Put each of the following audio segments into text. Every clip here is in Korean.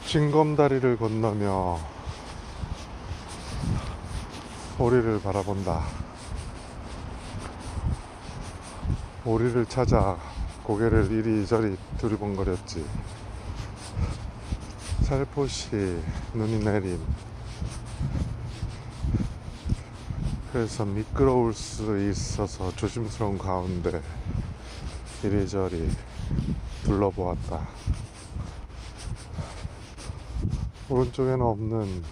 징검다리를 건너며 오리를 바라본다. 오리를 찾아 고개를 이리저리 두리번거렸지. 살포시 눈이 내림. 그래서 미끄러울 수 있어서 조심스러운 가운데 이리저리 둘러보았다. 오른쪽에는 없는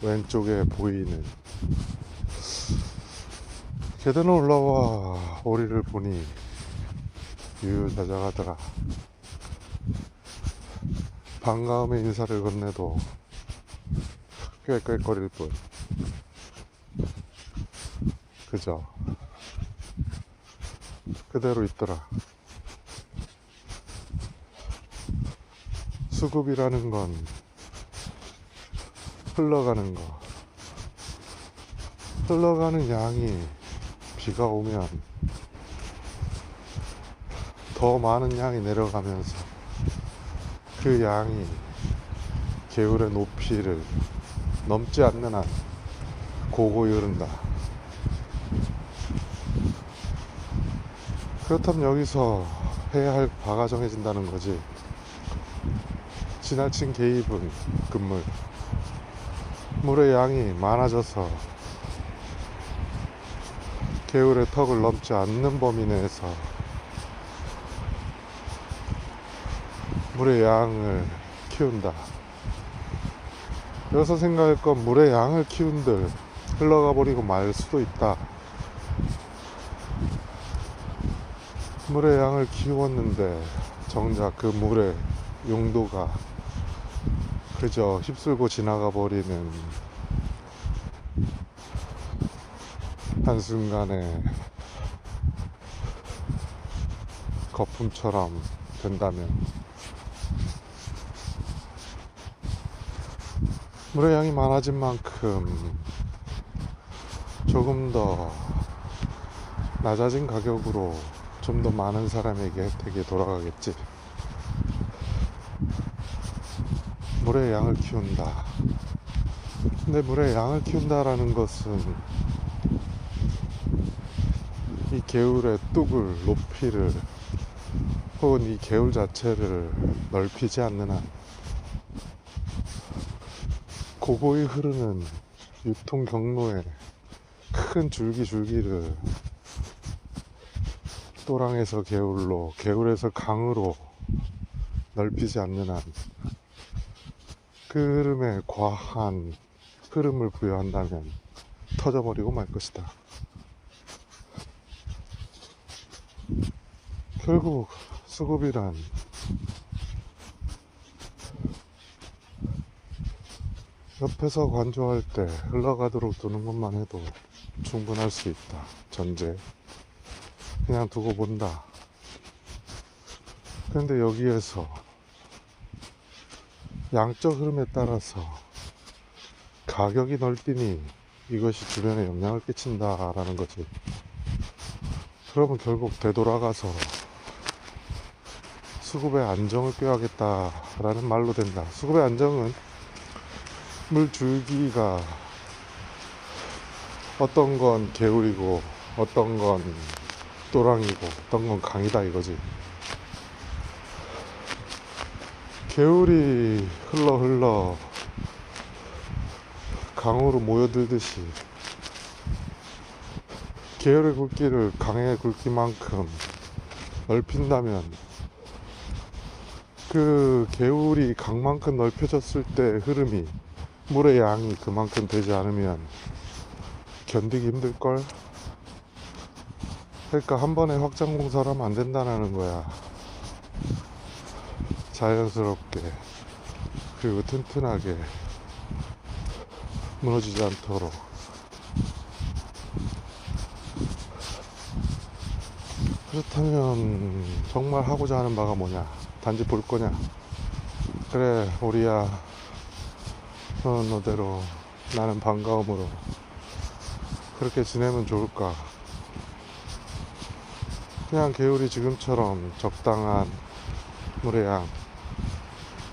왼쪽에 보이는 계단을 올라와 오리를 보니 유유자적하더라. 반가움의 인사를 건네도 꾀꾀거릴 뿐. 그저 그대로 있더라. 수급이라는 건 흘러가는 거. 흘러가는 양이 비가 오면 더 많은 양이 내려가면서 그 양이 개울의 높이를 넘지 않는 한 고고히 흐른다. 그렇다면 여기서 해야 할 바가 정해진다는 거지. 지나친 개입은 금물. 물의 양이 많아져서 개울의 턱을 넘지 않는 범위 내에서 물의 양을 키운다. 여기서 생각할 건 물의 양을 키운들 흘러가 버리고 말 수도 있다. 물의 양을 키웠는데 정작 그 물의 용도가 그저 휩쓸고 지나가 버리는 한순간에 거품처럼 된다면 물의 양이 많아진 만큼 조금 더 낮아진 가격으로 좀 더 많은 사람에게 혜택이 돌아가겠지. 물의 양을 키운다. 근데 물의 양을 키운다라는 것은 이 개울의 뚝을, 높이를 혹은 이 개울 자체를 넓히지 않는 한 고고히 흐르는 유통 경로의 큰 줄기줄기를 또랑에서 개울로, 개울에서 강으로 넓히지 않는 한 그 흐름에 과한 흐름을 부여한다면 터져버리고 말 것이다. 결국 수급이란 옆에서 관조할 때 흘러가도록 두는 것만 해도 충분할 수 있다. 전제. 그냥 두고 본다. 그런데 여기에서 양적 흐름에 따라서 가격이 넓히니 이것이 주변에 영향을 끼친다라는 거지. 그러면 결국 되돌아가서 수급의 안정을 꾀하겠다라는 말로 된다. 수급의 안정은 물줄기가 어떤 건 개울이고 어떤 건 또랑이고 어떤 건 강이다 이거지. 개울이 흘러 강으로 모여들듯이 개울의 굵기를 강의 굵기만큼 넓힌다면 그 개울이 강만큼 넓혀졌을 때 흐름이 물의 양이 그만큼 되지 않으면 견디기 힘들걸? 그러니까 한 번에 확장 공사를 하면 안 된다는 거야. 자연스럽게 그리고 튼튼하게 무너지지 않도록. 그렇다면 정말 하고자 하는 바가 뭐냐? 단지 볼 거냐? 그래 오리야, 너는 너대로 나는 반가움으로 그렇게 지내면 좋을까? 그냥 개울이 지금처럼 적당한 물의 양,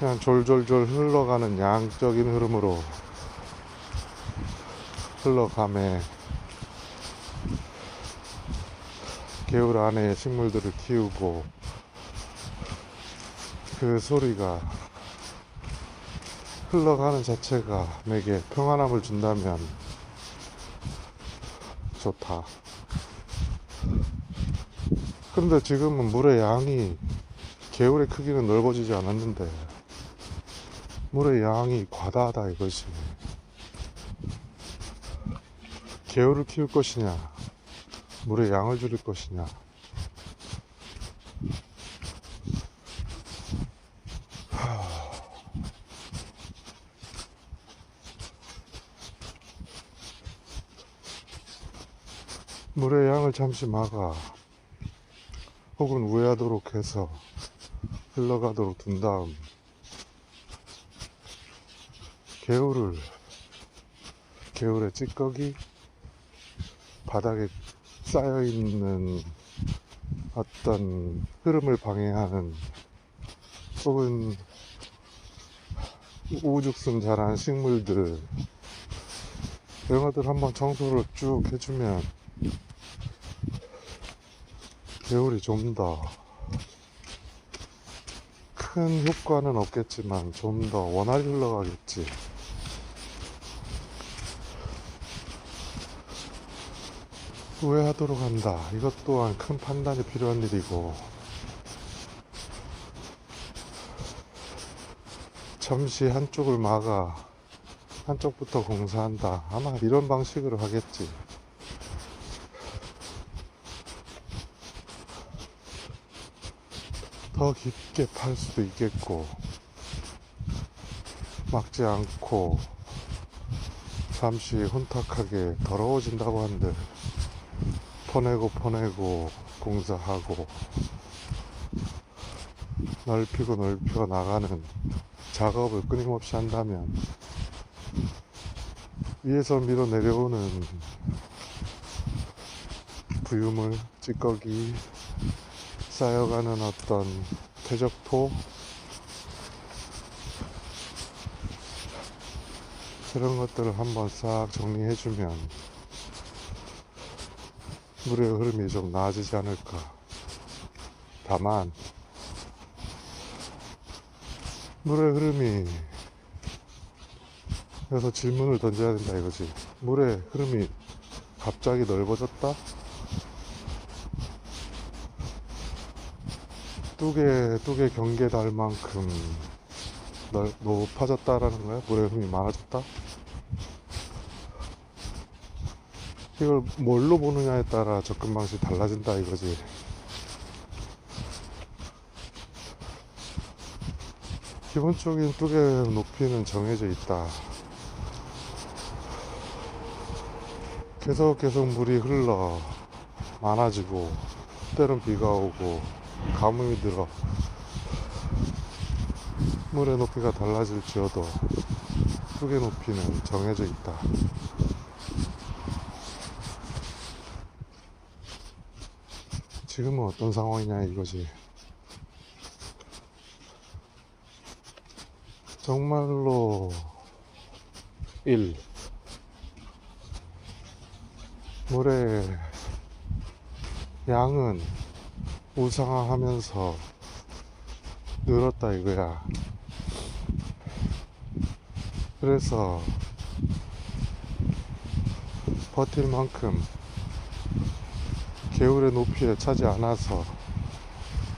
그냥 졸졸졸 흘러가는 양적인 흐름으로 흘러가매 개울 안에 식물들을 키우고, 그 소리가 흘러가는 자체가 내게 평안함을 준다면 좋다. 그런데 지금은 물의 양이, 개울의 크기는 넓어지지 않았는데 물의 양이 과다하다 이것이. 개울을 키울 것이냐, 물의 양을 줄일 것이냐. 물의 양을 잠시 막아 혹은 우회하도록 해서 흘러가도록 둔 다음 개울의 찌꺼기, 바닥에 쌓여있는 어떤 흐름을 방해하는 혹은 우죽순 자란 식물들, 이런 것들 한번 청소를 쭉 해주면 개울이 좀 더 큰 효과는 없겠지만 좀 더 원활히 흘러가겠지. 우회하도록 한다. 이것 또한 큰 판단이 필요한 일이고, 잠시 한쪽을 막아 한쪽부터 공사한다. 아마 이런 방식으로 하겠지. 더 깊게 팔 수도 있겠고, 막지 않고 잠시 혼탁하게 더러워진다고 한들 퍼내고 공사하고 넓히고 나가는 작업을 끊임없이 한다면 위에서 밀어 내려오는 부유물, 찌꺼기, 쌓여가는 어떤 퇴적토, 그런 것들을 한번 싹 정리해주면 물의 흐름이 좀 나아지지 않을까. 다만 물의 흐름이, 그래서 질문을 던져야 된다 이거지. 물의 흐름이 갑자기 넓어졌다? 뚝에 경계 닿을 만큼 높아졌다라는 거야? 물의 흐름이 많아졌다? 이걸 뭘로 보느냐에 따라 접근 방식이 달라진다 이거지. 기본적인 뚝의 높이는 정해져 있다. 계속 물이 흘러 많아지고, 때론 비가 오고 가뭄이 들어 물의 높이가 달라질지어도 뚝의 높이는 정해져 있다. 지금은 어떤 상황이냐 이거지. 정말로 물의 양은 우상화하면서 늘었다 이거야. 그래서 버틸 만큼 개울의 높이에 차지 않아서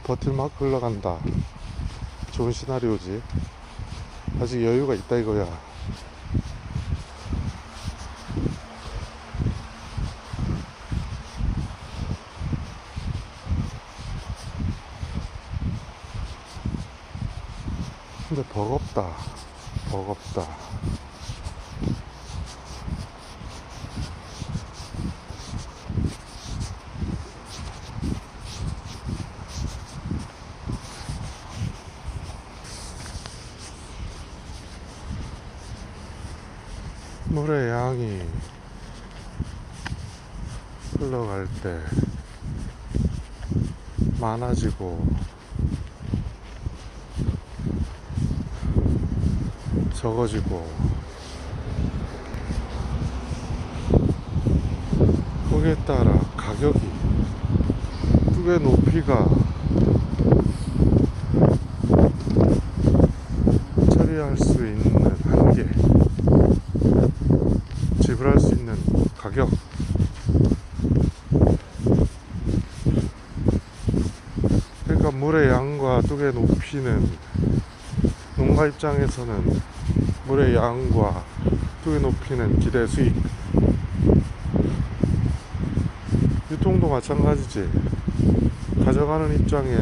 버틸 만큼 흘러간다. 좋은 시나리오지. 아직 여유가 있다 이거야. 근데 버겁다. 물의 양이 흘러갈 때 많아지고 적어지고, 거기에 따라 가격이, 뚝의 높이가 처리할 수 있는 한계, 지불할 수 있는 가격, 그러니까 물의 양과 뚝의 높이는, 농가 입장에서는 물의 양과 뚝의 높이는 기대 수익, 유통도 마찬가지지. 가져가는 입장에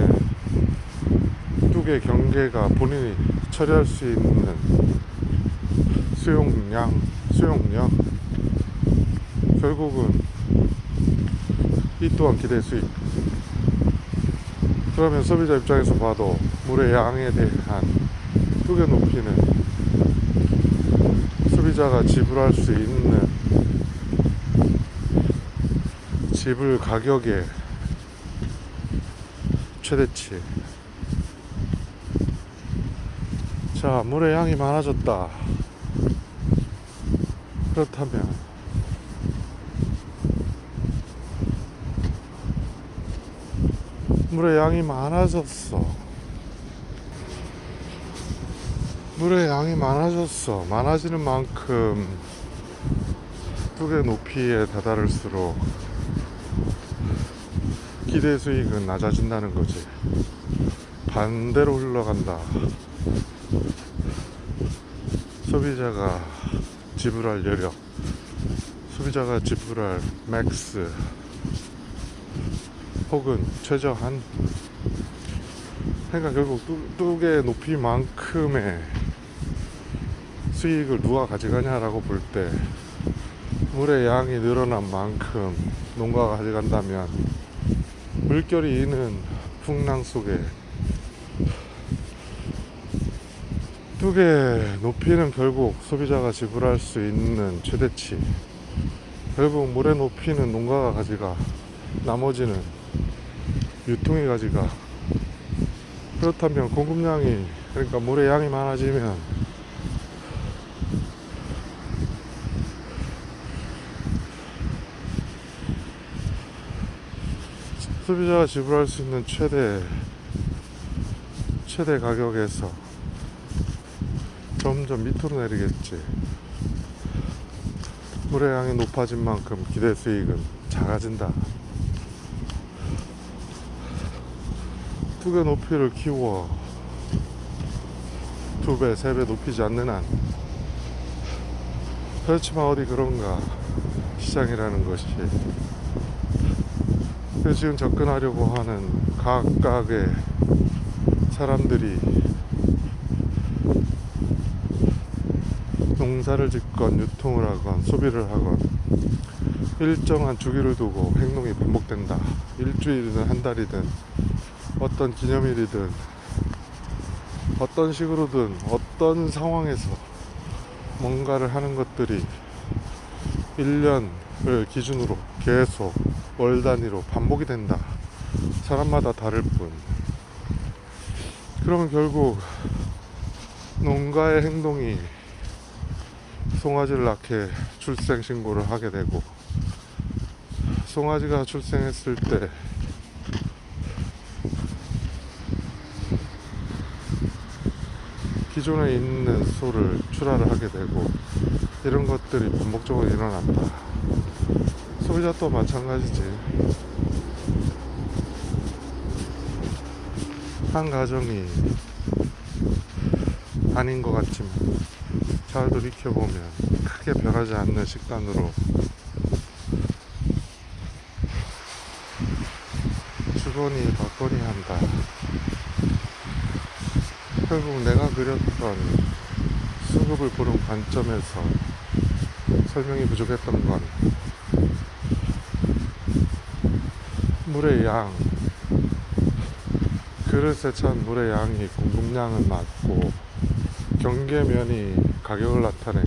뚝의 경계가 본인이 처리할 수 있는 수용량, 결국은 이 또한 기대 수익. 그러면 소비자 입장에서 봐도 물의 양에 대한 뚝의 높이는 소비자가 지불할 수 있는 지불 가격의 최대치. 자, 물의 양이 많아졌다. 그렇다면 물의 양이 많아졌어. 물의 양이 많아졌어. 많아지는 만큼 뚝의 높이에 다다를수록 기대 수익은 낮아진다는 거지. 반대로 흘러간다. 소비자가 지불할 여력, 소비자가 지불할 맥스 혹은 최저한, 그러니까 결국 뚝의 높이만큼의 수익을 누가 가져가냐라고 볼 때, 물의 양이 늘어난 만큼 농가가 가져간다면 물결이 이는 풍랑 속에 뚝의 높이는 결국 소비자가 지불할 수 있는 최대치, 결국 물의 높이는 농가가 가져가, 나머지는 유통이 가져가. 그렇다면 공급량이, 그러니까 물의 양이 많아지면 소비자가 지불할 수 있는 최대 가격에서 점점 밑으로 내리겠지. 물의 양이 높아진 만큼 기대 수익은 작아진다. 뚝의 높이를 키워 2배, 3배 높이지 않는 한, 그렇지만 어디 그런가, 시장이라는 것이. 그래서 지금 접근하려고 하는 각각의 사람들이 농사를 짓건 유통을 하건 소비를 하건 일정한 주기를 두고 행동이 반복된다. 일주일이든 한 달이든 어떤 기념일이든 어떤 식으로든 어떤 상황에서 뭔가를 하는 것들이 1년을 기준으로 계속 월 단위로 반복이 된다. 사람마다 다를 뿐. 그러면 결국 농가의 행동이 송아지를 낳게 출생 신고를 하게 되고, 송아지가 출생했을 때 기존에 있는 소를 출하를 하게 되고, 이런 것들이 반복적으로 일어난다. 소비자 또 마찬가지지. 한 가정이 아닌 것 같지만 잘 돌이켜보면 크게 변하지 않는 식단으로 주거니 받거니 한다. 결국 내가 그렸던 수급을 보는 관점에서 설명이 부족했던 건, 물의 양, 그릇에 찬 물의 양이 공급량을 맞고 경계면이 가격을 나타내.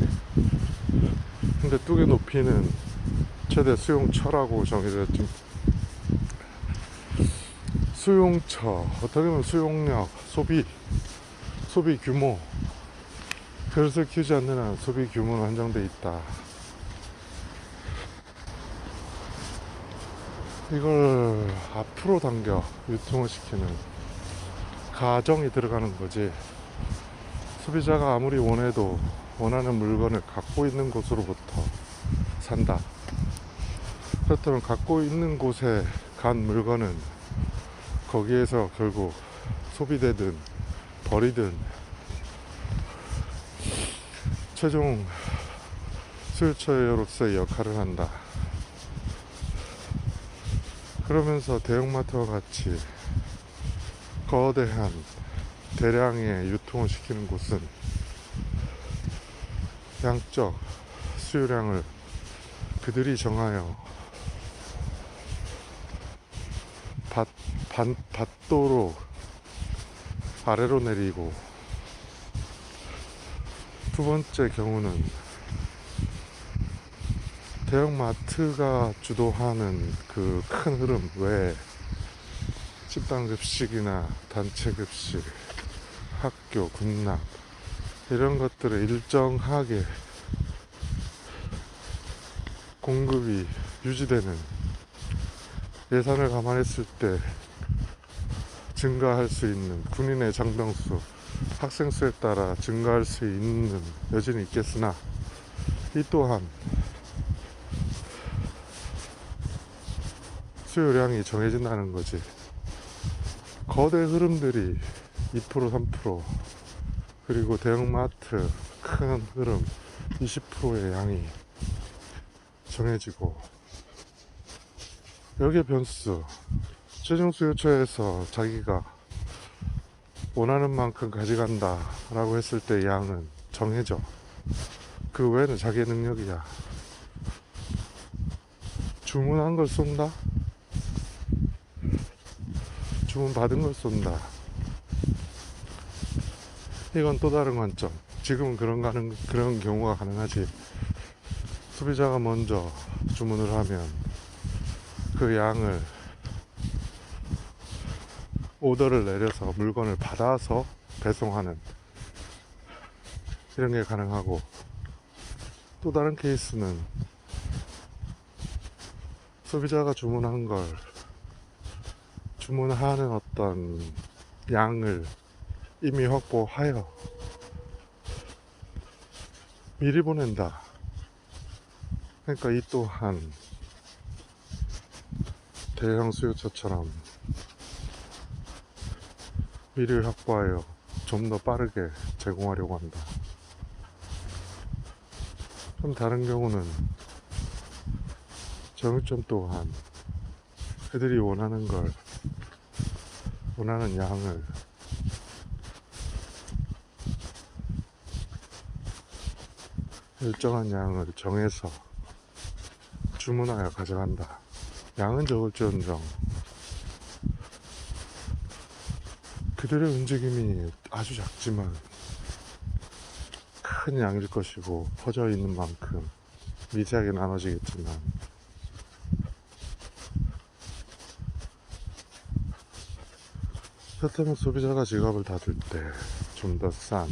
근데 뚝의 높이는 최대 수용처라고 정의되었지. 수용처, 어떻게 보면 수용력, 소비 규모, 그릇을 키우지 않는 한 소비 규모는 한정돼 있다. 이걸 앞으로 당겨 유통을 시키는 가정이 들어가는 거지. 소비자가 아무리 원해도 원하는 물건을 갖고 있는 곳으로부터 산다. 그렇다면 갖고 있는 곳에 간 물건은 거기에서 결국 소비되든 버리든 최종 수요처로서의 역할을 한다. 그러면서 대형마트와 같이 거대한 대량의 유통을 시키는 곳은 양적 수요량을 그들이 정하여 밭도로 아래로 내리고, 두 번째 경우는 대형마트가 주도하는 그 큰 흐름 외에 집단급식이나 단체급식, 학교, 군납 이런 것들을 일정하게 공급이 유지되는, 예산을 감안했을 때 증가할 수 있는 군인의 장병수, 학생 수에 따라 증가할 수 있는 여지는 있겠으나, 이 또한 수요량이 정해진다는 거지. 거대 흐름들이 2%, 3%, 그리고 대형마트 큰 흐름 20%의 양이 정해지고, 여기에 변수, 최종 수요처에서 자기가 원하는 만큼 가져간다 라고 했을 때 양은 정해져. 그 외에는 자기의 능력이야. 주문한 걸 쏜다? 주문 받은 걸 쏜다. 이건 또 다른 관점. 지금은 그런 경우가 가능하지. 소비자가 먼저 주문을 하면 그 양을 오더를 내려서 물건을 받아서 배송하는, 이런 게 가능하고, 또 다른 케이스는 소비자가 주문한 걸, 주문하는 어떤 양을 이미 확보하여 미리 보낸다. 그러니까 이 또한 대형 수요처처럼 미리 확보하여 좀 더 빠르게 제공하려고 한다. 그럼 다른 경우는 정육점 또한 그들이 원하는 걸, 원하는 양을 일정한 양을 정해서 주문하여 가져간다. 양은 적을지언정 그들의 움직임이 아주 작지만 큰 양일 것이고, 퍼져 있는 만큼 미세하게 나눠지겠지만, 그렇다면 소비자가 지갑을 닫을 때 좀 더 싼,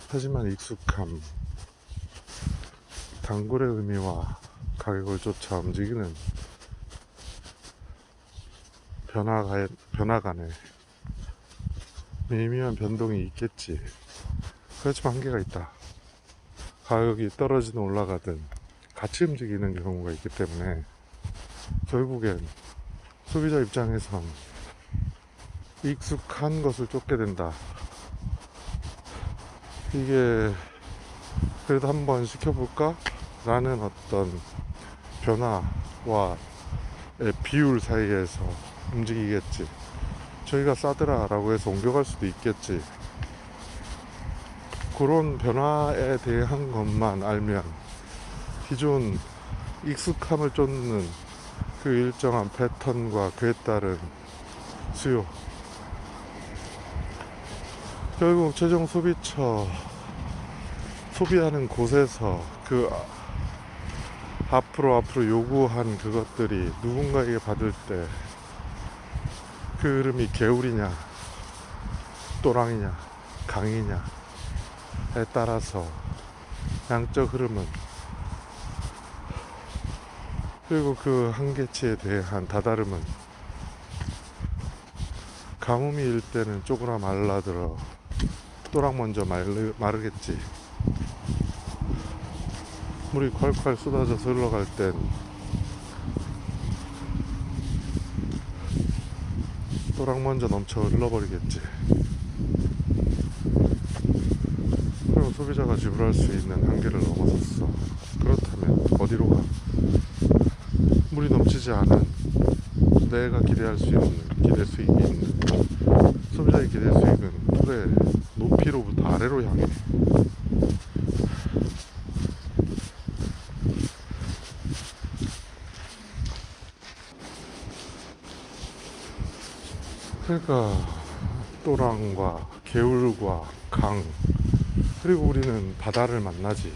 하지만 익숙함, 단골의 의미와 가격을 쫓아 움직이는 변화 간에 미미한 변동이 있겠지. 그렇지만 한계가 있다. 가격이 떨어지든 올라가든 같이 움직이는 경우가 있기 때문에 결국엔 소비자 입장에선 익숙한 것을 쫓게 된다. 이게 그래도 한번 시켜볼까? 라는 어떤 변화와 비율 사이에서 움직이겠지. 저희가 싸더라 라고 해서 옮겨갈 수도 있겠지. 그런 변화에 대한 것만 알면 기존 익숙함을 쫓는 그 일정한 패턴과 그에 따른 수요, 결국 최종 소비하는 곳에서 그 앞으로 요구한 그것들이 누군가에게 받을 때 그 흐름이 개울이냐 또랑이냐 강이냐 따라서 양적 흐름은, 그리고 그 한계치에 대한 다다름은, 가뭄이 일 때는 쪼그라 말라들어 또랑 먼저 마르겠지. 물이 콸콸 쏟아져서 흘러갈 땐 또랑 먼저 넘쳐 흘러버리겠지. 그럼 소비자가 지불할 수 있는 한계를 넘어섰어. 그렇다면 어디로 가? 물이 넘치지 않은, 내가 기대할 수 있는 기대 수익이 있는, 소비자의 기대 수익은 툴의 높이로부터 아래로 향해. 그러니까 또랑과 개울과 강, 그리고 우리는 바다를 만나지.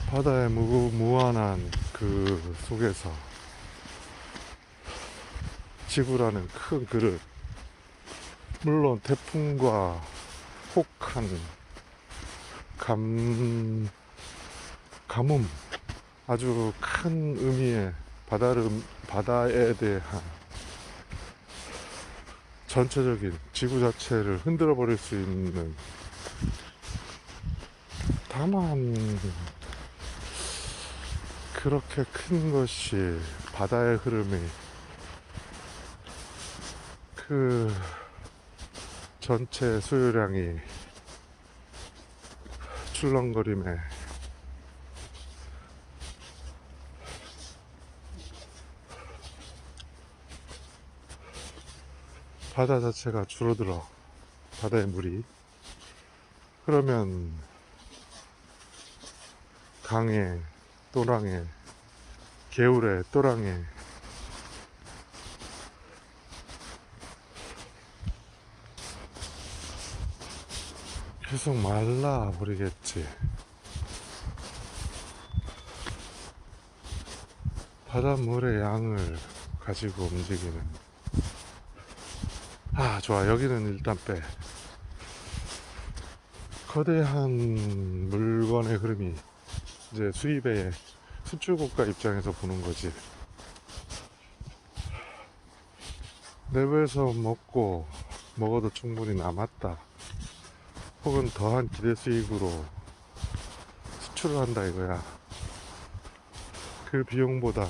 바다의 무한한 그 속에서 지구라는 큰 그릇, 물론 태풍과 혹한 가뭄, 아주 큰 의미의 바다에 대한 전체적인 지구 자체를 흔들어 버릴 수 있는, 다만 그렇게 큰 것이 바다의 흐름이 그 전체 수요량이 출렁거림에 바다 자체가 줄어들어. 바다의 물이. 그러면 강에, 또랑에, 개울에, 또랑에 계속 말라 버리겠지. 바닷물의 양을 가지고 움직이는. 좋아. 여기는 일단 빼. 거대한 물건의 흐름이 이제 수입의 수출국가 입장에서 보는 거지. 내부에서 먹어도 충분히 남았다, 혹은 더한 기대 수익으로 수출을 한다 이거야. 그 비용보다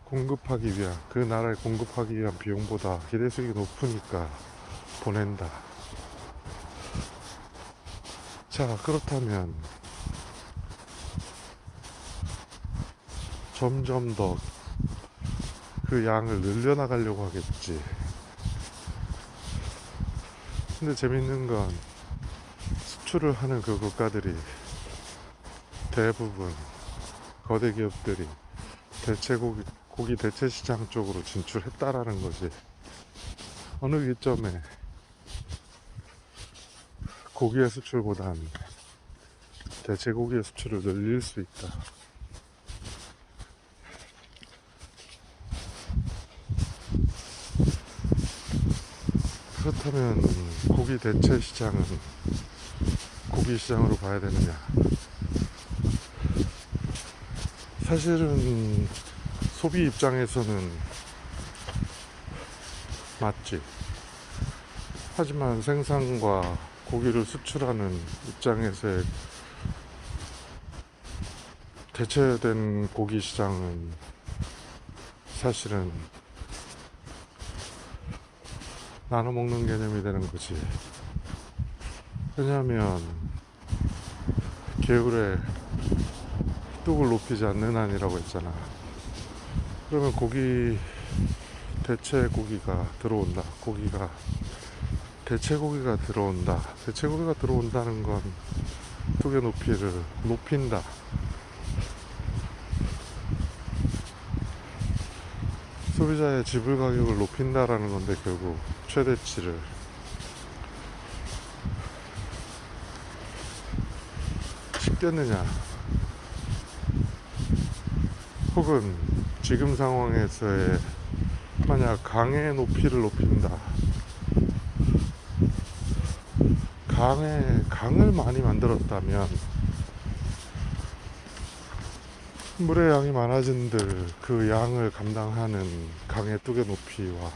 공급하기 위한, 그 나라에 공급하기 위한 비용보다 기대 수익이 높으니까 보낸다. 자, 그렇다면 점점 더 그 양을 늘려나가려고 하겠지. 근데 재밌는 건 수출을 하는 그 국가들이 대부분 거대 기업들이 고기 대체 시장 쪽으로 진출했다라는 거지. 어느 기점에 고기의 수출보단 대체 고기의 수출을 늘릴 수 있다. 그렇다면 고기 대체 시장은 고기 시장으로 봐야 되느냐? 사실은 소비 입장에서는 맞지. 하지만 생산과 고기를 수출하는 입장에서의 대체된 고기 시장은 사실은 나눠 먹는 개념이 되는 거지. 왜냐하면 개울에 뚝을 높이지 않는 한이라고 했잖아. 그러면 대체 고기가 들어온다. 대체 고기가 들어온다. 대체 고기가 들어온다는 건 뚝의 높이를 높인다. 소비자의 지불 가격을 높인다라는 건데, 결국 최대치를. 쉽겠느냐? 혹은 지금 상황에서의 만약 강의 높이를 높인다. 강을 많이 만들었다면 물의 양이 많아진들 그 양을 감당하는 강의 뚜개 높이와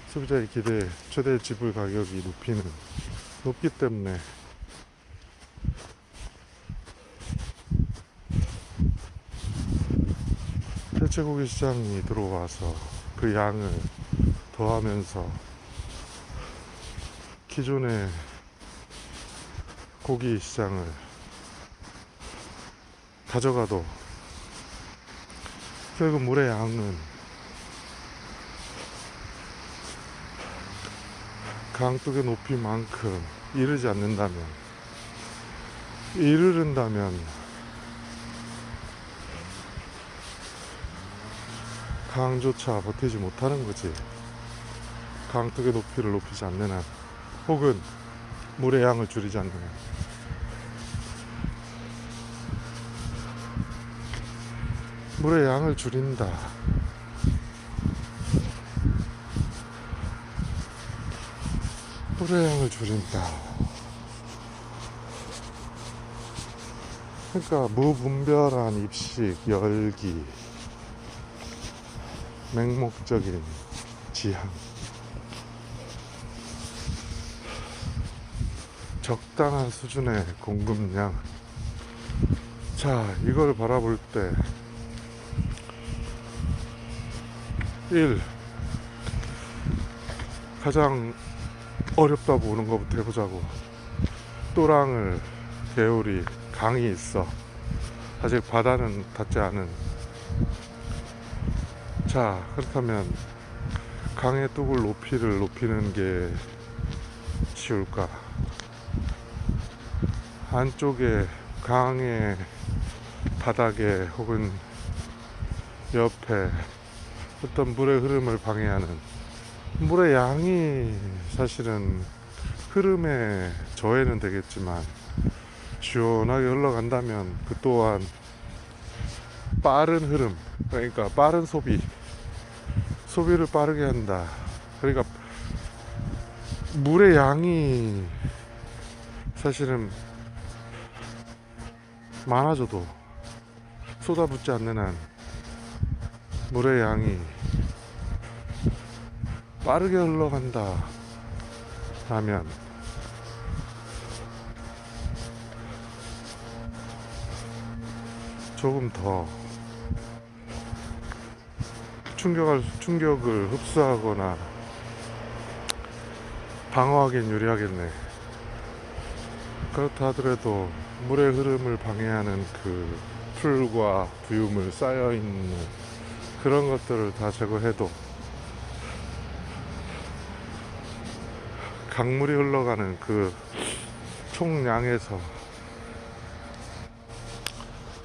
소비자의 기대 최대 지불 가격이 높기 때문에 해체고기 시장이 들어와서 그 양을 더하면서 기존의 고기 시장을 가져가도 결국 물의 양은 강둑의 높이만큼 이르른다면 강조차 버티지 못하는 거지. 강둑의 높이를 높이지 않는 한, 혹은 물의 양을 줄이지 않는 한. 물의 양을 줄인다. 물의 양을 줄인다. 그러니까 무분별한 입식, 열기, 맹목적인 지향, 적당한 수준의 공급량. 자, 이걸 바라볼 때 1. 가장 어렵다고 보는 것부터 해보자고. 또랑을, 개울이, 강이 있어. 아직 바다는 닿지 않은. 자, 그렇다면 강의 뚝을 높이를 높이는 게 쉬울까? 안쪽에 강의 바닥에 혹은 옆에 어떤 물의 흐름을 방해하는 물의 양이 사실은 흐름에 저해는 되겠지만 시원하게 흘러간다면 그 또한 빠른 흐름, 그러니까 빠른 소비를 빠르게 한다. 그러니까 물의 양이 사실은 많아져도 쏟아붓지 않는 한 물의 양이 빠르게 흘러간다 하면 조금 더 충격을 흡수하거나 방어하기엔 유리하겠네. 그렇다 하더라도 물의 흐름을 방해하는 그 풀과 부유물 쌓여있는 그런 것들을 다 제거해도 강물이 흘러가는 그 총량에서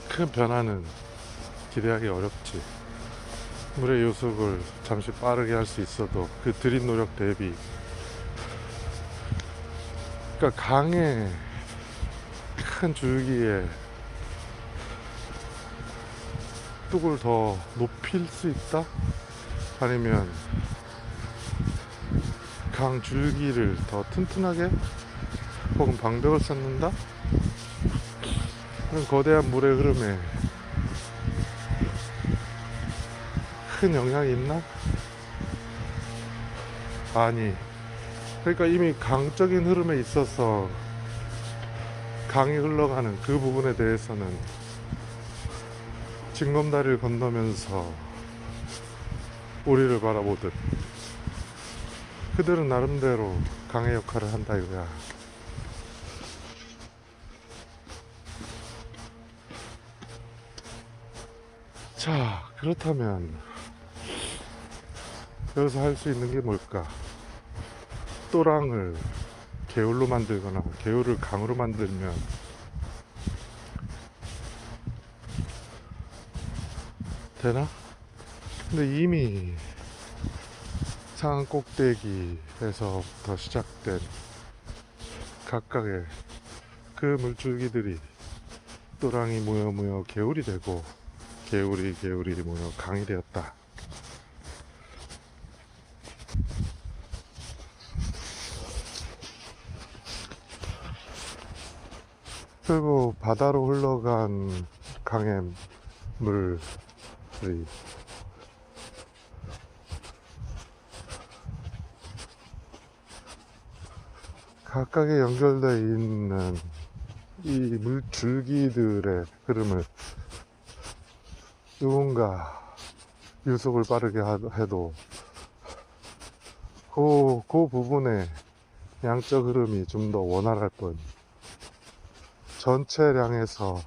큰 변화는 기대하기 어렵지. 물의 요속을 잠시 빠르게 할 수 있어도 그 들인 노력 대비, 그러니까 강의 큰 줄기에 뚝을 더 높일 수 있다? 아니면 강 줄기를 더 튼튼하게 혹은 방벽을 쌓는다? 그런 거대한 물의 흐름에 큰 영향이 있나? 아니, 그러니까 이미 강적인 흐름에 있어서 강이 흘러가는 그 부분에 대해서는 징검다리를 건너면서 우리를 바라보듯 그들은 나름대로 강의 역할을 한다 이거야. 자, 그렇다면 여기서 할 수 있는 게 뭘까? 또랑을 개울로 만들거나 개울을 강으로 만들면 되나? 근데 이미 산 꼭대기에서부터 시작된 각각의 그 물줄기들이 또랑이 모여 개울이 되고 개울이 모여 강이 되었다. 그리고 바다로 흘러간 강의 물이 각각에 연결되어 있는 이 물줄기들의 흐름을 누군가 유속을 빠르게 해도 그 부분의 양적 흐름이 좀 더 원활할 뿐 전체량에서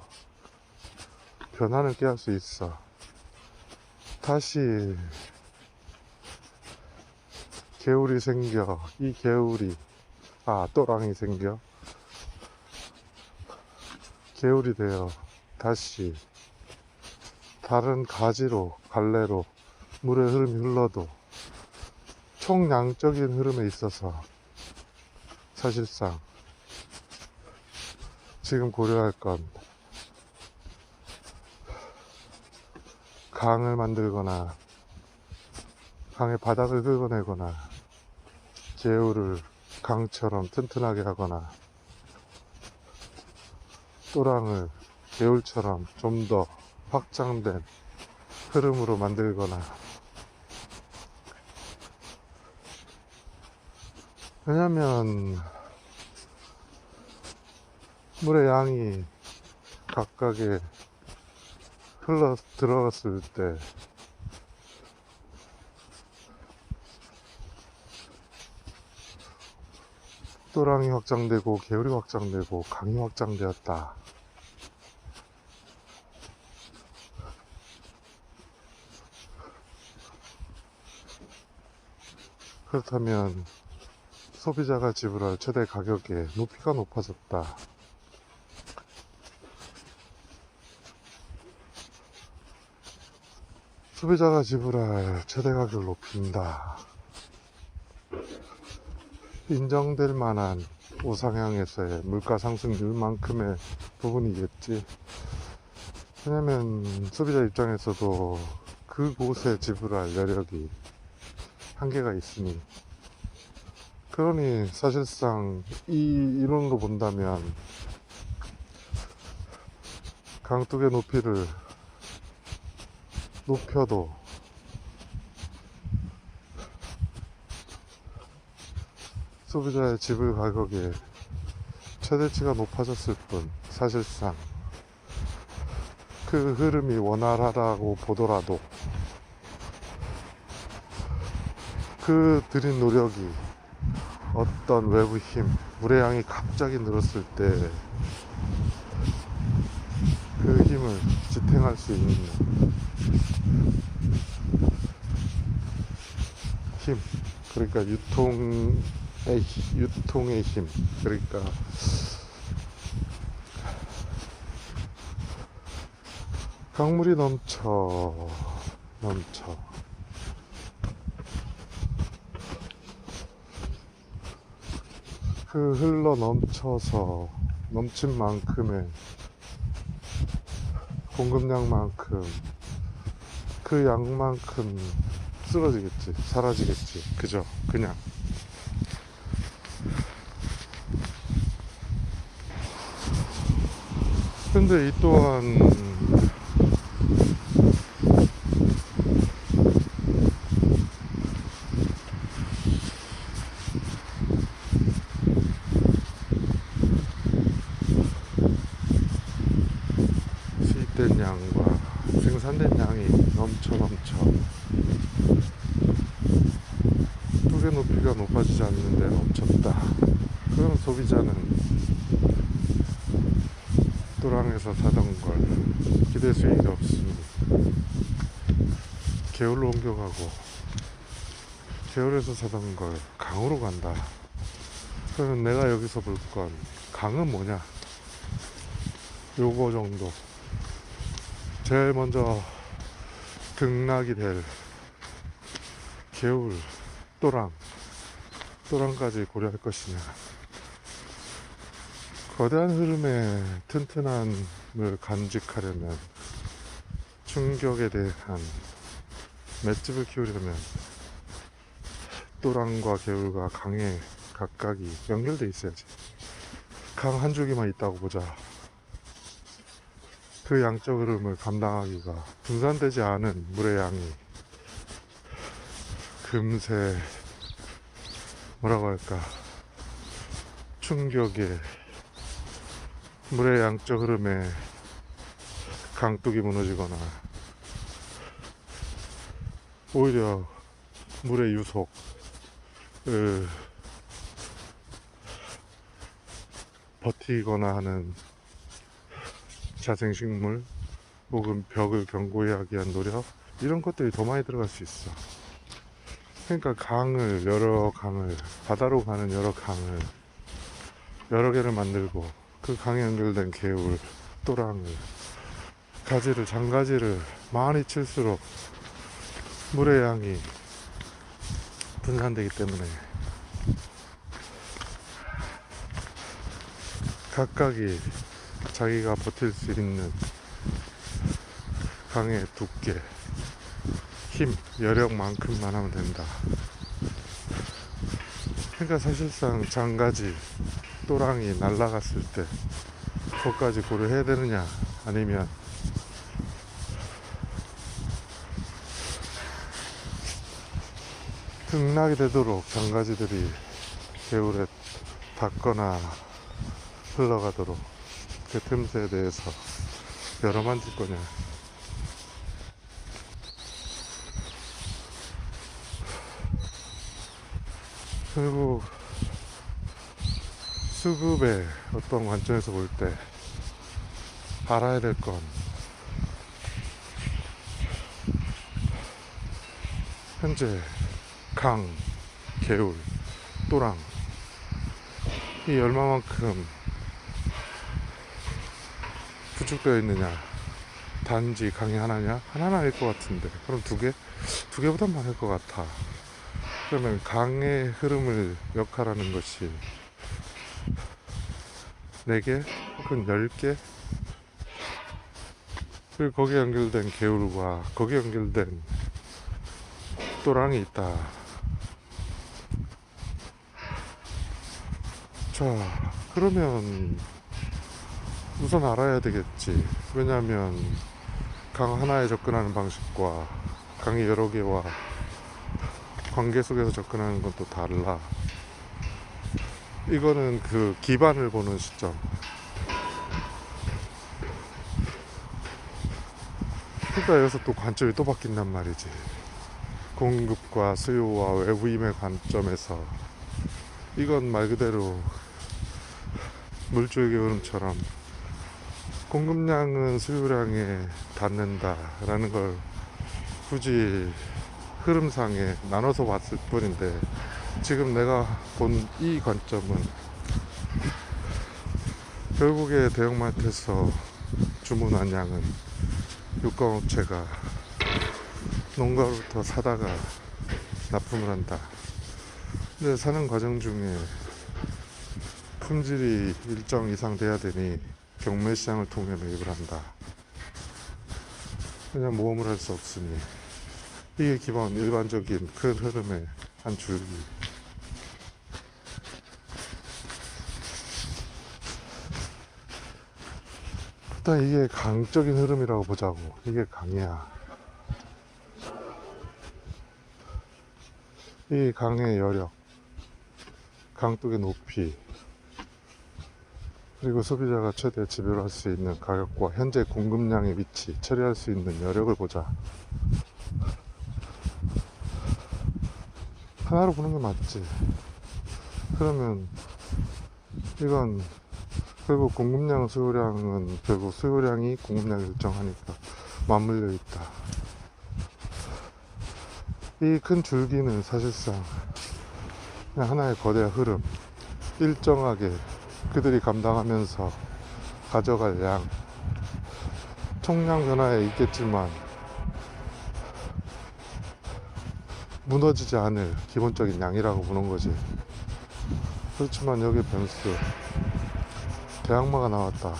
변화는 꾀할 수 있어. 다시 개울이 생겨. 이 개울이 또랑이 생겨. 개울이 되어 다시 다른 가지로 갈래로 물의 흐름이 흘러도 총량적인 흐름에 있어서 사실상 지금 고려할 건 강을 만들거나 강의 바닥을 긁어내거나 개울을 강처럼 튼튼하게 하거나 또랑을 개울처럼 좀 더 확장된 흐름으로 만들거나. 왜냐면 물의 양이 각각에 흘러 들어갔을 때 또랑이 확장되고 개울이 확장되고 강이 확장되었다. 그렇다면 소비자가 지불할 최대 가격의 높이가 높아졌다. 소비자가 지불할 최대 가격을 높인다. 인정될 만한 우상향에서의 물가 상승률만큼의 부분이겠지. 왜냐면 소비자 입장에서도 그곳에 지불할 여력이 한계가 있으니. 그러니 사실상 이 이론으로 본다면 강둑의 높이를 높여도 소비자의 지불 가격의 최대치가 높아졌을 뿐 사실상 그 흐름이 원활하다고 보더라도 그 들인 노력이 어떤 외부 힘, 물의 양이 갑자기 늘었을 때 그 힘을 지탱할 수 있는 힘, 그러니까 유통의 힘, 그러니까 강물이 넘쳐 그 흘러 넘쳐서 넘친 만큼의 공급량만큼 그 양만큼 쓰러지겠지, 사라지겠지. 그죠? 그냥 근데 이 또한 수입된 양과 생산된 양이 넘쳐 뚝의 높이가 높아지지 않는데 멈췄다. 그럼 소비자는 또랑에서 사던 걸 기댈 수익이 없으니 개울로 옮겨가고 개울에서 사던 걸 강으로 간다. 그러면 내가 여기서 볼 건 강은 뭐냐? 요거 정도. 제일 먼저 등락이 될 개울, 또랑까지 고려할 것이냐. 거대한 흐름의 튼튼함을 간직하려면, 충격에 대한 맷집을 키우려면 또랑과 개울과 강에 각각이 연결돼 있어야지. 강 한 줄기만 있다고 보자. 그 양적 흐름을 감당하기가 분산되지 않은 물의 양이 금세 뭐라고 할까 충격에 물의 양적 흐름에 강둑이 무너지거나 오히려 물의 유속을 버티거나 하는 자생식물 혹은 벽을 견고히 하기 위한 노력, 이런 것들이 더 많이 들어갈 수 있어. 그러니까 여러 강을 바다로 가는 여러 강을 여러 개를 만들고 그 강에 연결된 개울, 또랑을, 가지를, 장가지를 많이 칠수록 물의 양이 분산되기 때문에 각각이 자기가 버틸 수 있는 강의 두께, 힘, 여력만큼만 하면 된다. 그러니까 사실상 장가지, 또랑이 날아갔을 때 그것까지 고려해야 되느냐, 아니면 등락이 되도록 장가지들이 개울에 닿거나 흘러가도록 그 틈새에 대해서 열어 만질 거냐. 그리고 수급의 어떤 관점에서 볼 때 알아야 될 건 현재 강, 개울, 또랑 이 얼마만큼 구축되어 있느냐. 단지 강이 하나냐? 하나는 아닐 것 같은데, 그럼 두 개? 두 개보단 많을 것 같아. 그러면 강의 흐름을 역할하는 것이 4개 혹은 10개, 그리고 거기에 연결된 개울과 거기에 연결된 또랑이 있다. 자, 그러면 우선 알아야 되겠지. 왜냐하면 강 하나에 접근하는 방식과 강이 여러 개와 관계 속에서 접근하는 건 또 달라. 이거는 그 기반을 보는 시점. 그러니까 여기서 또 관점이 또 바뀐단 말이지. 공급과 수요와 외부임의 관점에서 이건 말 그대로 물줄기 흐름처럼 공급량은 수요량에 닿는다라는 걸 굳이 흐름상에 나눠서 봤을 뿐인데, 지금 내가 본 이 관점은 결국에 대형마트에서 주문한 양은 유가업체가 농가로부터 사다가 납품을 한다. 근데 사는 과정 중에 품질이 일정 이상 돼야 되니 경매시장을 통해 매입을 한다. 그냥 모험을 할 수 없으니. 이게 기본 일반적인 큰 흐름의 한 줄기. 일단 이게 강적인 흐름이라고 보자고. 이게 강이야. 이 강의 여력, 강둑의 높이, 그리고 소비자가 최대 지불할 수 있는 가격과 현재 공급량의 위치, 처리할 수 있는 여력을 보자. 하나로 보는 게 맞지. 그러면 이건 결국 공급량, 수요량은 결국 수요량이 공급량을 일정하니까 맞물려 있다. 이 큰 줄기는 사실상 그냥 하나의 거대한 흐름, 일정하게 그들이 감당하면서 가져갈 양, 총량 변화에 있겠지만 무너지지 않을 기본적인 양이라고 보는 거지. 그렇지만 여기 변수, 대항마가 나왔다.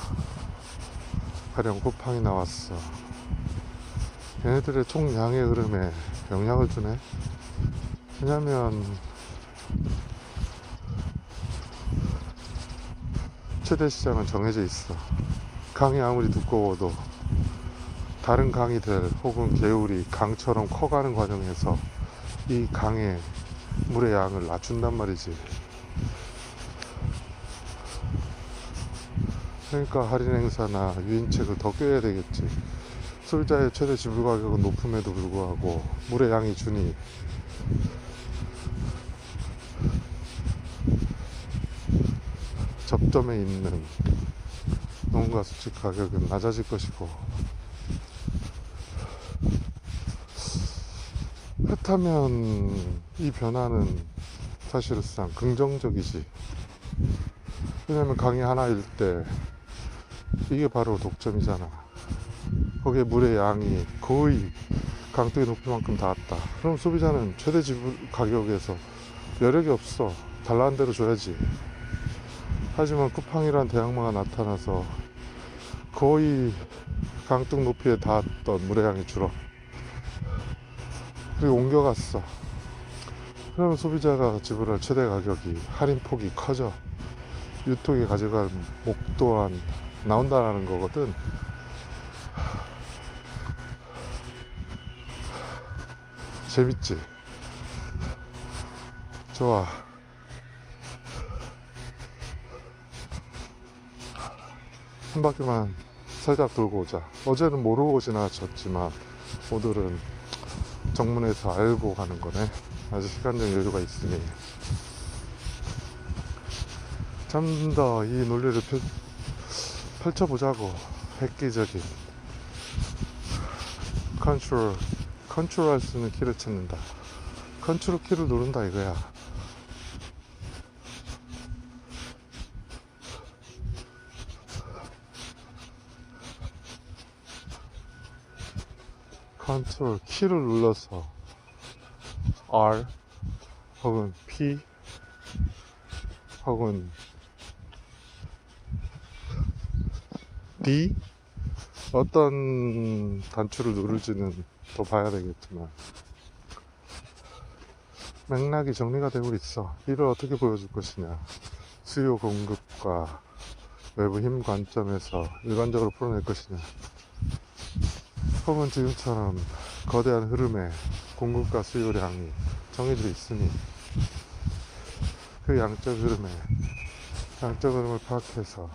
가령 쿠팡이 나왔어. 얘네들의 총량의 흐름에 영향을 주네. 왜냐면 최대 시장은 정해져 있어. 강이 아무리 두꺼워도 다른 강이들 혹은 개울이 강처럼 커가는 과정에서 이 강의 물의 양을 낮춘단 말이지. 그러니까 할인 행사나 유인책을 더 껴야 되겠지. 소비자의 최대 지불 가격은 높음에도 불구하고 물의 양이 주니 접점에 있는 농가 수출 가격은 낮아질 것이고, 그렇다면 이 변화는 사실상 긍정적이지. 왜냐면 강이 하나일 때 이게 바로 독점이잖아. 거기에 물의 양이 거의 강둑의 높이만큼 닿았다. 그럼 소비자는 최대 지불 가격에서 여력이 없어. 달라는 대로 줘야지. 하지만 쿠팡이란 대항마가 나타나서 거의 강둑 높이에 닿았던 물의 양이 줄어. 그리고 옮겨갔어. 그러면 소비자가 지불할 최대 가격이, 할인폭이 커져. 유통에 가져갈 목 또한 나온다라는 거거든. 재밌지? 좋아. 한 바퀴만 살짝 돌고 오자. 어제는 모르고 지나쳤지만 오늘은 정문에서 알고 가는 거네. 아직 시간적 여유가 있으니 좀 더 이 논리를 펼쳐보자고. 획기적인 컨트롤할 수 있는 키를 찾는다. 컨트롤 키를 누른다 이거야. 컨트롤 키를 눌러서 R 혹은 P 혹은 D, 어떤 단추를 누를지는 더 봐야 되겠지만 맥락이 정리가 되고 있어. 이를 어떻게 보여줄 것이냐. 수요 공급과 외부 힘 관점에서 일반적으로 풀어낼 것이냐, 혹은 지금처럼 거대한 흐름에 공급과 수요량이 정해져 있으니 그 양적 흐름을 파악해서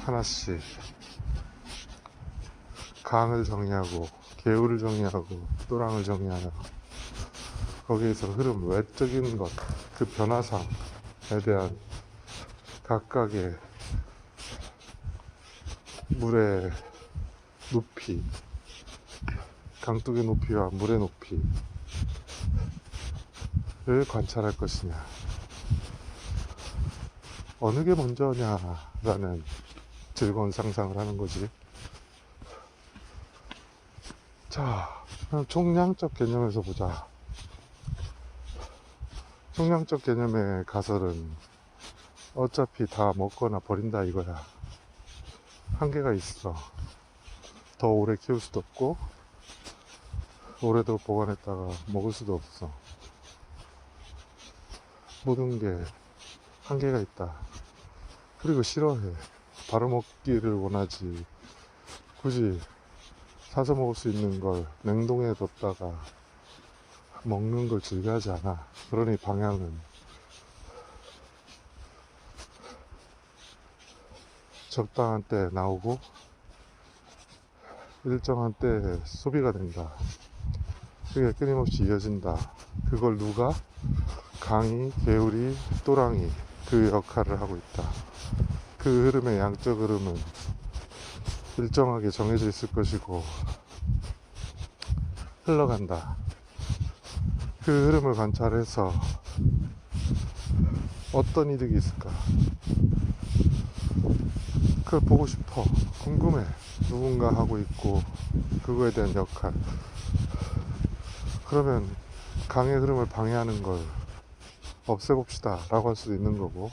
하나씩 강을 정의하고 개울을 정의하고 또랑을 정의하여 거기에서 흐름, 외적인 것, 그 변화상에 대한 각각의 물의 높이, 강둑의 높이와 물의 높이를 관찰할 것이냐, 어느 게 먼저냐라는 즐거운 상상을 하는 거지. 자, 그럼 총량적 개념에서 보자. 총량적 개념의 가설은 어차피 다 먹거나 버린다 이거야. 한계가 있어. 더 오래 키울 수도 없고 오래도록 보관했다가 먹을 수도 없어. 모든 게 한계가 있다. 그리고 싫어해. 바로 먹기를 원하지. 굳이 사서 먹을 수 있는 걸 냉동해 뒀다가 먹는 걸 즐겨하지 않아. 그러니 방향은 적당한 때 나오고 일정한 때 소비가 된다. 그게 끊임없이 이어진다. 그걸 누가? 강이, 개울이, 또랑이 그 역할을 하고 있다. 그 흐름의 양적 흐름은 일정하게 정해져 있을 것이고 흘러간다. 그 흐름을 관찰해서 어떤 이득이 있을까? 그걸 보고 싶어. 궁금해. 누군가 하고 있고 그거에 대한 역할. 그러면 강의 흐름을 방해하는 걸 없애봅시다 라고 할 수도 있는 거고,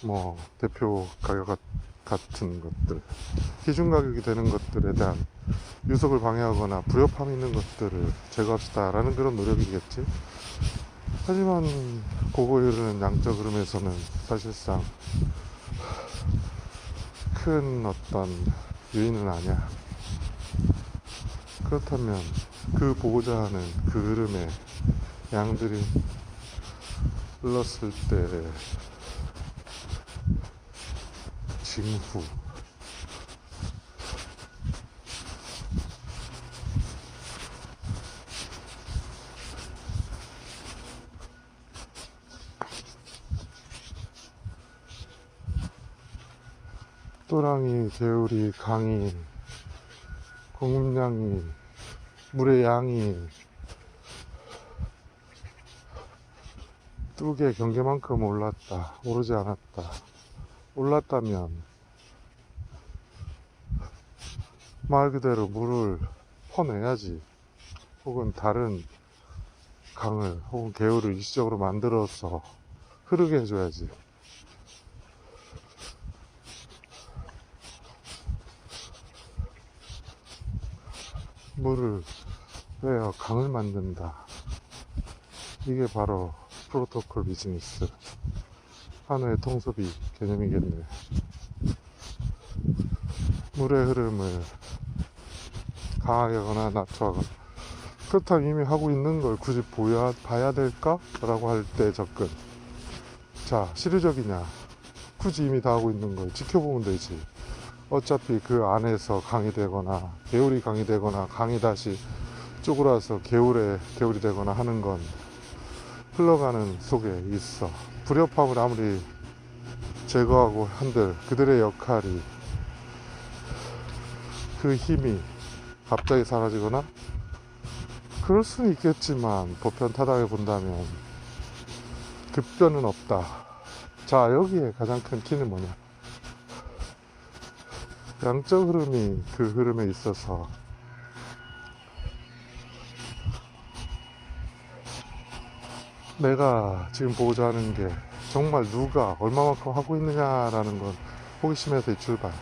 뭐 대표 가격 같은 것들, 기준 가격이 되는 것들에 대한 유속을 방해하거나 불협화음 있는 것들을 제거합시다 라는 그런 노력이겠지. 하지만 고고 흐르는 양적 흐름에서는 사실상 그 큰 어떤 요인은 아니야. 그렇다면 그 보고자 하는 그 흐름에 양들이 흘렀을 때 징후, 또랑이, 개울이, 강이, 공급량이, 물의 양이 뚝의 경계만큼 올랐다, 오르지 않았다. 올랐다면 말 그대로 물을 퍼내야지, 혹은 다른 강을 혹은 개울을 일시적으로 만들어서 흐르게 해줘야지. 물을 왜 강을 만든다. 이게 바로 프로토콜 비즈니스, 하나의 통섭이 개념이겠네. 물의 흐름을 강하게 하거나 낮춰가거나, 그렇다면 이미 하고 있는 걸 굳이 봐야 될까? 라고 할 때 접근. 자, 실효적이냐? 굳이 이미 다 하고 있는 걸 지켜보면 되지. 어차피 그 안에서 강이 되거나 개울이 강이 되거나 강이 다시 쪼그라서 개울이 되거나 하는 건 흘러가는 속에 있어. 불협화음을 아무리 제거하고 한들 그들의 역할이, 그 힘이 갑자기 사라지거나, 그럴 수는 있겠지만 보편타당해 본다면 급변은 없다. 자, 여기에 가장 큰 키는 뭐냐? 양적 흐름이 그 흐름에 있어서 내가 지금 보고자 하는 게 정말 누가 얼마만큼 하고 있느냐라는 건 호기심에서의 출발.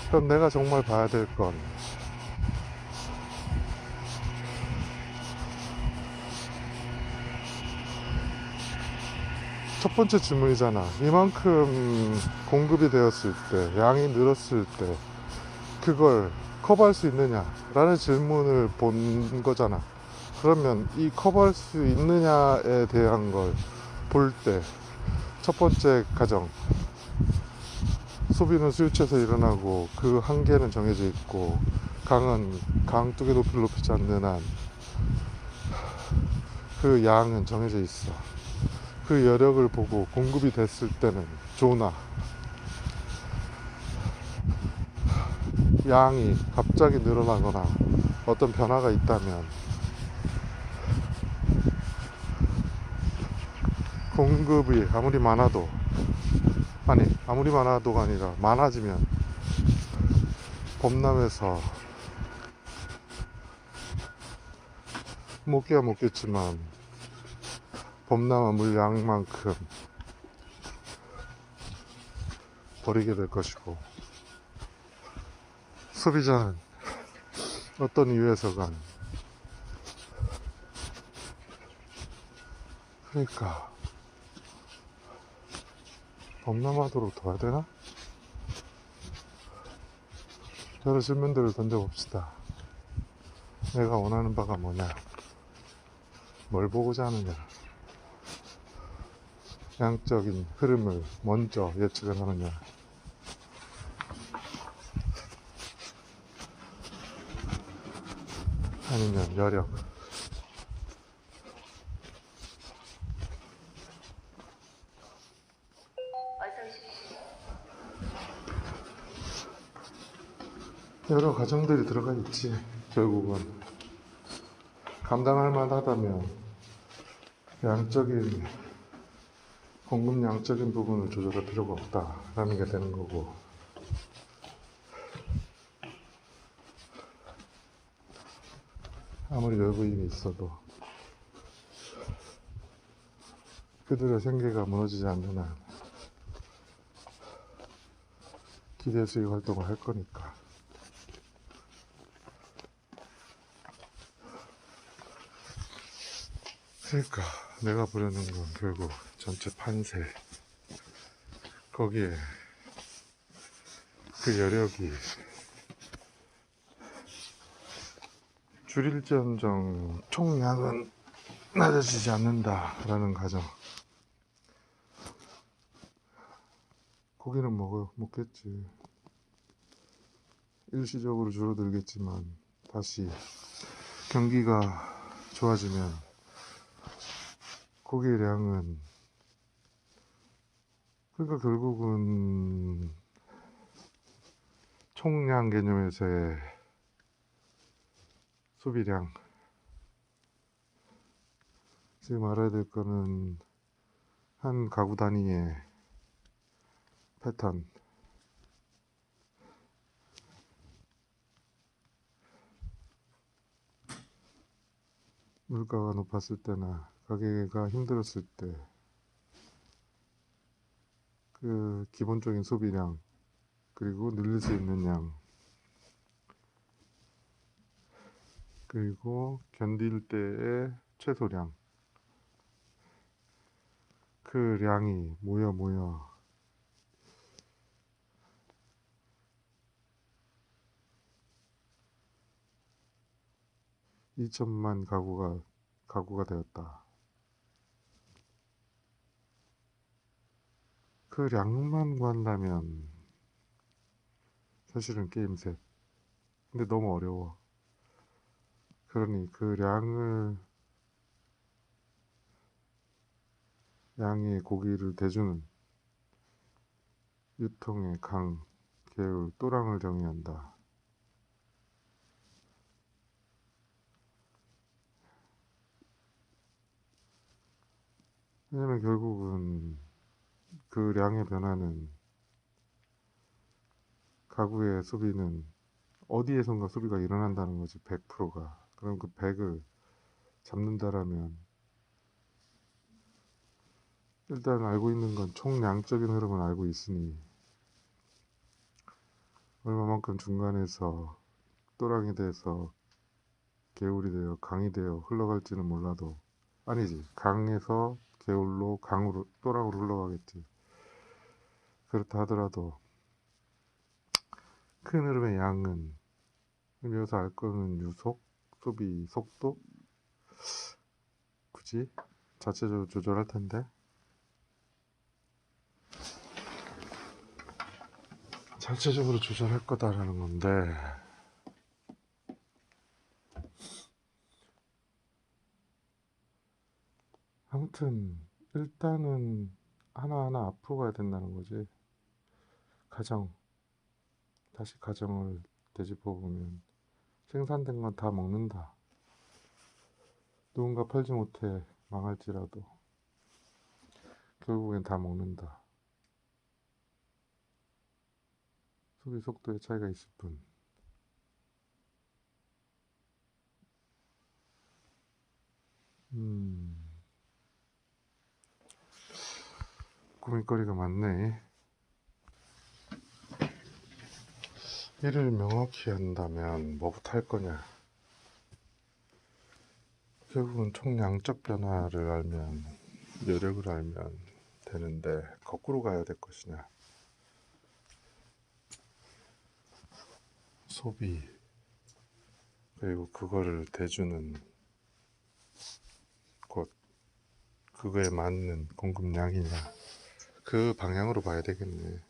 그럼 내가 정말 봐야 될 건 첫 번째 질문이잖아. 이만큼 공급이 되었을 때, 양이 늘었을 때 그걸 커버할 수 있느냐라는 질문을 본 거잖아. 그러면 이 커버할 수 있느냐에 대한 걸 볼 때 첫 번째 가정, 소비는 수요처에서 일어나고 그 한계는 정해져 있고, 강은 강 뚝의 높이를 높이지 않는 한 그 양은 정해져 있어. 그 여력을 보고 공급이 됐을 때는 조나 양이 갑자기 늘어나거나 어떤 변화가 있다면 공급이 아무리 많아도, 아무리 많아도가 아니라 많아지면 범람해서 먹기야 먹겠지만 범람한 물량만큼 버리게 될 것이고, 소비자는 어떤 이유에서간, 그러니까 범람하도록 둬야 되나? 여러 질문들을 던져봅시다. 내가 원하는 바가 뭐냐? 뭘 보고자 하느냐? 양적인 흐름을 먼저 예측을 하느냐? 아니면 여력? 여러 과정들이 들어가 있지. 결국은 감당할 만하다면 양적인, 공급 양적인 부분을 조절할 필요가 없다라는 게 되는 거고, 아무리 외부인이 있어도 그들의 생계가 무너지지 않는 한 기대 수익 활동을 할 거니까. 그러니까 내가 보려는 건 결국 전체 판세, 거기에 그 여력이 줄일지언정 총량은 낮아지지 않는다라는 가정. 고기는 먹겠지. 일시적으로 줄어들겠지만 다시 경기가 좋아지면 고기의 양은, 그러니까 결국은 총량 개념에서의 소비량, 지금 알아야 될 거는 한 가구 단위의 패턴, 물가가 높았을 때나 가게가 힘들었을 때 그 기본적인 소비량, 그리고 늘릴 수 있는 양, 그리고 견딜 때의 최소량, 그 량이 모여 2천만 가구가 되었다. 그 량만 구한다면 사실은 게임 셋. 근데 너무 어려워. 그러니 그 양의 고기를 대주는 유통의 강, 계율, 또랑을 정의한다. 왜냐면 결국은 그 량의 변화는, 가구의 소비는 어디에선가 소비가 일어난다는 거지. 100%가. 그럼 그 100을 잡는다라면 일단 알고 있는 건 총량적인 흐름은 알고 있으니 얼마만큼 중간에서 또랑이 돼서 개울이 되어 강이 되어 흘러갈지는 몰라도, 아니지, 강에서 개울로 강으로 또랑으로 흘러가겠지. 그렇다 하더라도 큰 흐름의 양은, 여기서 알 거는 유속, 소비 속도, 굳이 자체적으로 조절할 텐데, 자체적으로 조절할 거다라는 건데, 아무튼 일단은 하나하나 앞으로 가야 된다는 거지. 다시 가정을 되짚어 보면 생산된 건 다 먹는다. 누군가 팔지 못해 망할지라도 결국엔 다 먹는다. 소비 속도의 차이가 있을 뿐. 고민거리가 많네. 이를 명확히 한다면 뭐부터 할 거냐? 결국은 총량적 변화를 알면, 여력을 알면 되는데, 거꾸로 가야 될 것이냐? 소비, 그리고 그거를 대주는 곳, 그거에 맞는 공급량이냐? 그 방향으로 봐야 되겠네.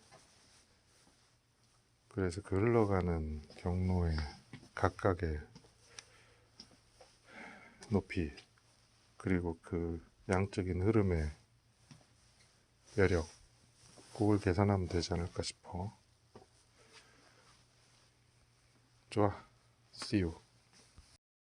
그래서 그 흘러가는 경로의 각각의 높이, 그리고 그 양적인 흐름의 여력, 그걸 계산하면 되지 않을까 싶어. 좋아. See you.